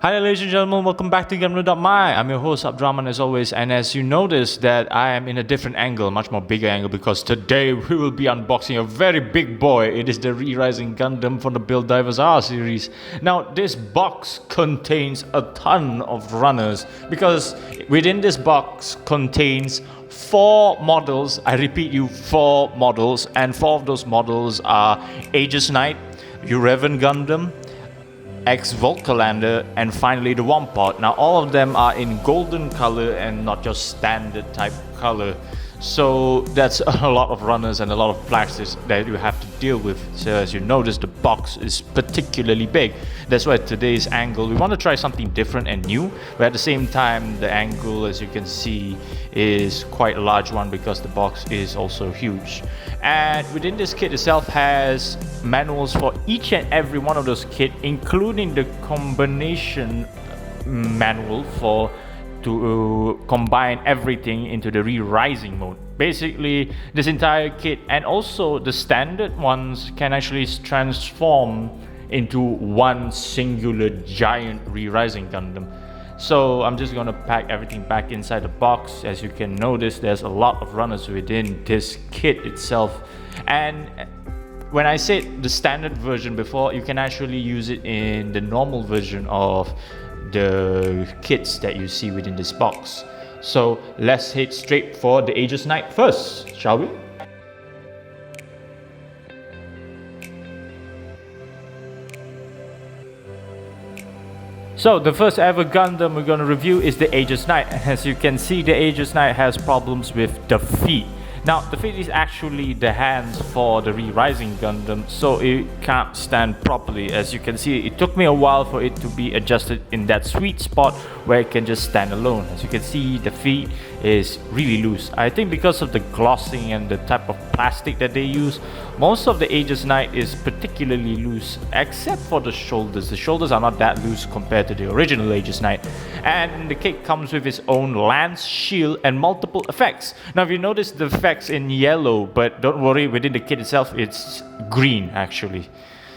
Hi ladies and gentlemen, welcome back to Gundam.my. I'm your host Abdraman as always, and as you notice that I am in a different angle, much more bigger angle, because today we will be unboxing a very big boy. It is the Rising Gundam from the Build Divers R series. Now this box contains a ton of runners, because within this box contains 4 models. I repeat you, 4 models, and 4 of those models are Aegis Knight, Eurevan Gundam, Volcalander, and finally the Wamp Pod. Now all of them are in golden color and not just standard type color. So that's a lot of runners and a lot of plastics that you have to deal with. So as you notice, the box is particularly big. That's why today's angle, we want to try something different and new, but at the same time the angle, as you can see, is quite a large one because the box is also huge. And within this kit itself has manuals for each and every one of those kits, including the combination manual to combine everything into the re-rising mode. Basically, this entire kit and also the standard ones can actually transform into one singular giant re-rising Gundam. So I'm just gonna pack everything back inside the box. As you can notice, there's a lot of runners within this kit itself. And when I said the standard version before, you can actually use it in the normal version of the kits that you see within this box. So let's head straight for the Aegis Knight first, shall we? So the first ever Gundam we're going to review is the Aegis Knight. As you can see, the Aegis Knight has problems with the feet. Now, the feet is actually the hands for the Rising Gundam, so it can't stand properly. As you can see, it took me a while for it to be adjusted in that sweet spot where it can just stand alone. As you can see, the feet is really loose. I think because of the glossing and the type of plastic that they use, most of the Aegis Knight is particularly loose, except for the shoulders. The shoulders are not that loose compared to the original Aegis Knight. And the kit comes with its own lance, shield, and multiple effects. Now, if you notice the effects in yellow, but don't worry, within the kit itself, it's green actually.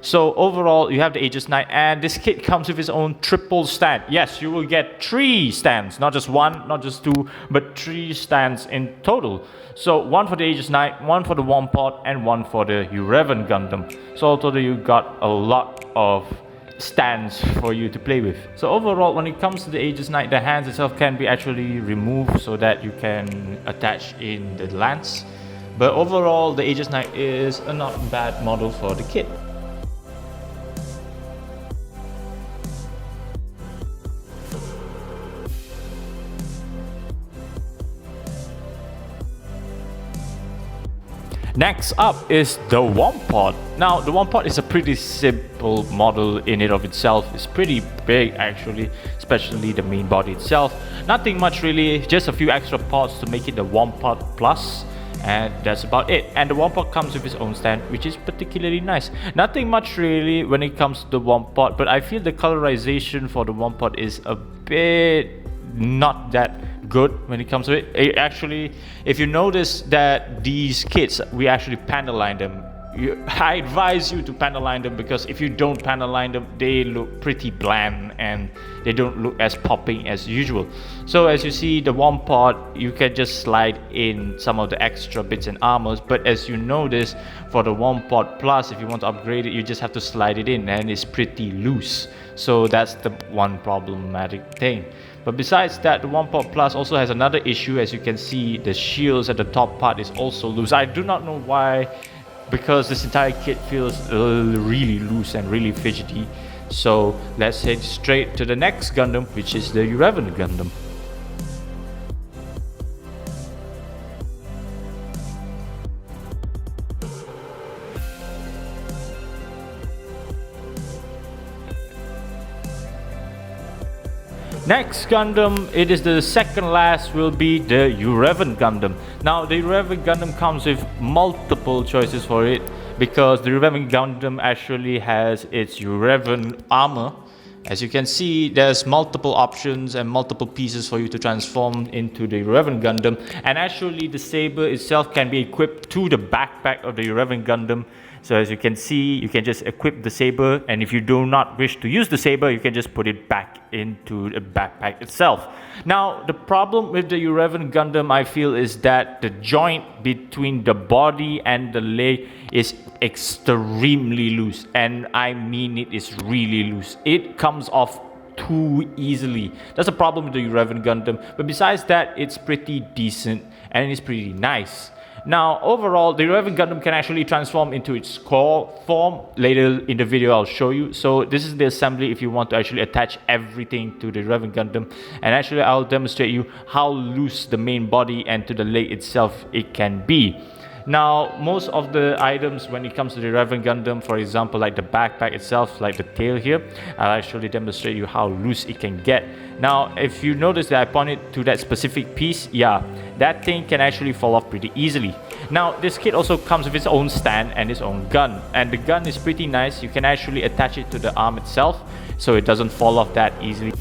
So overall, you have the Aegis Knight, and this kit comes with its own triple stand. Yes, you will get 3 stands, not just 1, not just 2, but 3 stands in total. So 1 for the Aegis Knight, 1 for the Wamp Pod, and 1 for the Eurevan Gundam. So altogether, you got a lot of stands for you to play with. So overall, when it comes to the Aegis Knight, the hands itself can be actually removed so that you can attach in the lance. But overall, the Aegis Knight is a not bad model for the kit. Next up is the Wamp Pod. Now, the Wamp Pod is a pretty simple model in and of itself. It's pretty big actually, especially the main body itself. Nothing much really, just a few extra pods to make it the Wamp Pod Plus. And that's about it. And the Wamp Pod comes with its own stand, which is particularly nice. Nothing much really when it comes to the Wamp Pod, but I feel the colorization for the Wamp Pod is a bit not that good when it comes to it. Actually, if you notice that these kits, we actually panel line them. I advise you to panel line them, because if you don't panel line them, they look pretty bland and they don't look as popping as usual. So as you see, the Wamp Pod, you can just slide in some of the extra bits and armors, but as you notice, for the Wamp Pod Plus, if you want to upgrade it, you just have to slide it in, and it's pretty loose. So that's the one problematic thing. But besides that, the Wamp Pod Plus also has another issue. As you can see, the shields at the top part is also loose. I do not know why, because this entire kit feels really loose and really fidgety. So let's head straight to the next Gundam, which is the Eurevan Gundam. Next Gundam, it is the second last, will be the Eurevan Gundam. Now the Eurevan Gundam comes with multiple choices for it, because the Eurevan Gundam actually has its Eurevan armor, As you can see, there's multiple options and multiple pieces for you to transform into the Eurevan Gundam. And actually the saber itself can be equipped to the backpack of the Eurevan Gundam. So as you can see, you can just equip the saber, and if you do not wish to use the saber, you can just put it back into the backpack itself. Now, the problem with the Eurevan Gundam, I feel, is that the joint between the body and the leg is extremely loose, and I mean it is really loose. It comes off too easily. That's a problem with the Eurevan Gundam, but besides that, it's pretty decent and it's pretty nice. Now, overall, the Eurevan Gundam can actually transform into its core form. Later in the video, I'll show you. So this is the assembly if you want to actually attach everything to the Eurevan Gundam. And actually, I'll demonstrate you how loose the main body and to the leg itself it can be. Now, most of the items when it comes to the Eurevan Gundam, for example, like the backpack itself, like the tail here, I'll actually demonstrate you how loose it can get. Now, if you notice that I pointed to that specific piece, yeah, that thing can actually fall off pretty easily. Now, this kit also comes with its own stand and its own gun. And the gun is pretty nice. You can actually attach it to the arm itself, so it doesn't fall off that easily.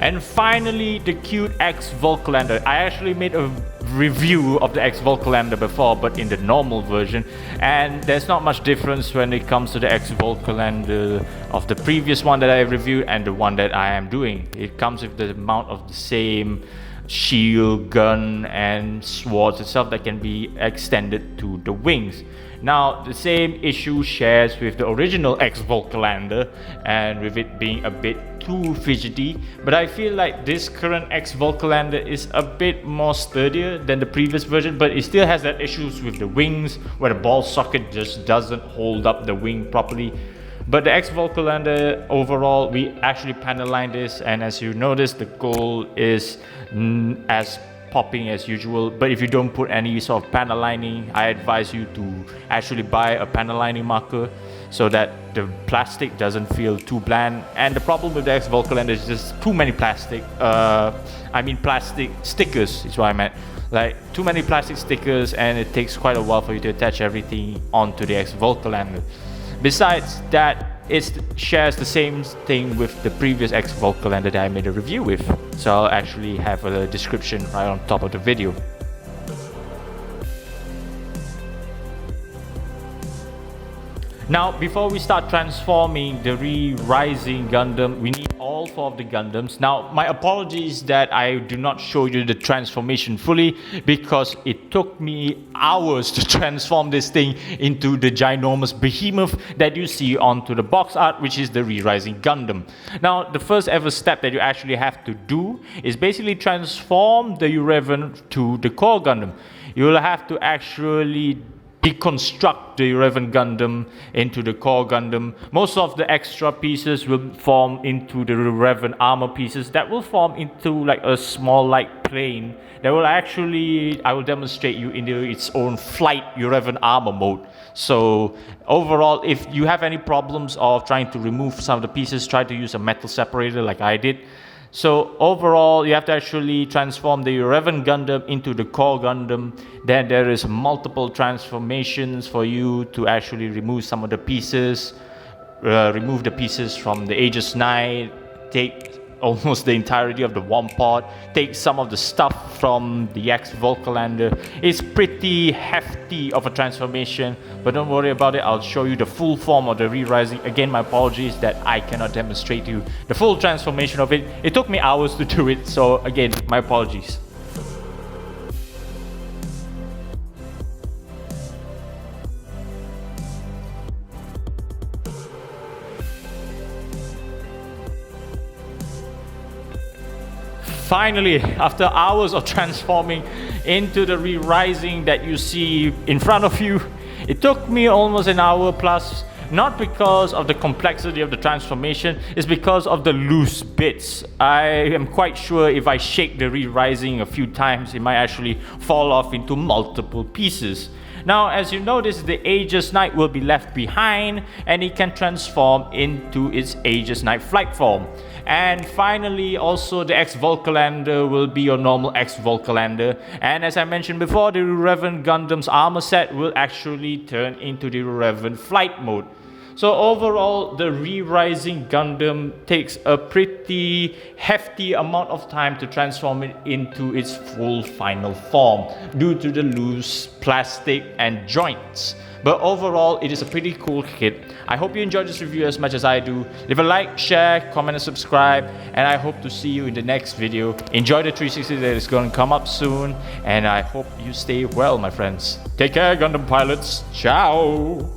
And finally, the cute X-Volcalander. I actually made a review of the X-Volcalander before, but in the normal version, and there's not much difference when it comes to the X-Volcalander of the previous one that I reviewed and the one that I am doing. It comes with the amount of the same shield, gun, and swords itself that can be extended to the wings. Now, the same issue shares with the original X-Volcalander, and with it being a bit too fidgety, but I feel like this current X-Volcalander is a bit more sturdier than the previous version, but it still has that issues with the wings where the ball socket just doesn't hold up the wing properly. But the X-Volcalander overall, we actually panel line this, and as you notice, the gold is as popping as usual. But if you don't put any sort of panel lining, I advise you to actually buy a panel lining marker so that the plastic doesn't feel too bland. And the problem with the X-Volcalander is just too many plastic plastic stickers is what I meant. Like too many plastic stickers, and it takes quite a while for you to attach everything onto the X-Volcalander. Besides that, it shares the same thing with the previous X-Volcalander that I made a review with. So I'll actually have a description right on top of the video. Now, before we start transforming the Re-Rising Gundam, we need all 4 of the Gundams. Now, my apologies that I do not show you the transformation fully, because it took me hours to transform this thing into the ginormous behemoth that you see onto the box art, which is the Re-Rising Gundam. Now, the first ever step that you actually have to do is basically transform the Eurevan to the core Gundam. You will have to actually deconstruct the Eurevan Gundam into the core Gundam. Most of the extra pieces will form into the Eurevan armor pieces that will form into like a small light plane that will actually, I will demonstrate you into its own flight Eurevan armor mode. So overall, if you have any problems of trying to remove some of the pieces, try to use a metal separator like I did. So overall, you have to actually transform the Eurevan Gundam into the core Gundam. Then there is multiple transformations for you to actually remove some of the pieces, remove the pieces from the Aegis Knight, take almost the entirety of the Wamp Pod, take some of the stuff from the X-Volcalander. It's pretty hefty of a transformation, but don't worry about it. I'll show you the full form of the Re-Rising. Again, my apologies that I cannot demonstrate to you the full transformation of it. It took me hours to do it, so again, my apologies. Finally, after hours of transforming into the Re-Rising that you see in front of you, it took me almost an hour plus, not because of the complexity of the transformation, it's because of the loose bits. I am quite sure if I shake the Re-Rising a few times, it might actually fall off into multiple pieces. Now, as you notice, the Aegis Knight will be left behind and it can transform into its Aegis Knight flight form. And finally, also the X-Volcalander will be your normal X-Volcalander. And as I mentioned before, the Eurevan Gundam's armor set will actually turn into the Eurevan flight mode. So overall, the Re-Rising Gundam takes a pretty hefty amount of time to transform it into its full final form due to the loose plastic and joints. But overall, it is a pretty cool kit. I hope you enjoyed this review as much as I do. Leave a like, share, comment and subscribe, and I hope to see you in the next video. Enjoy the 360 that is going to come up soon, and I hope you stay well, my friends. Take care, Gundam pilots. Ciao!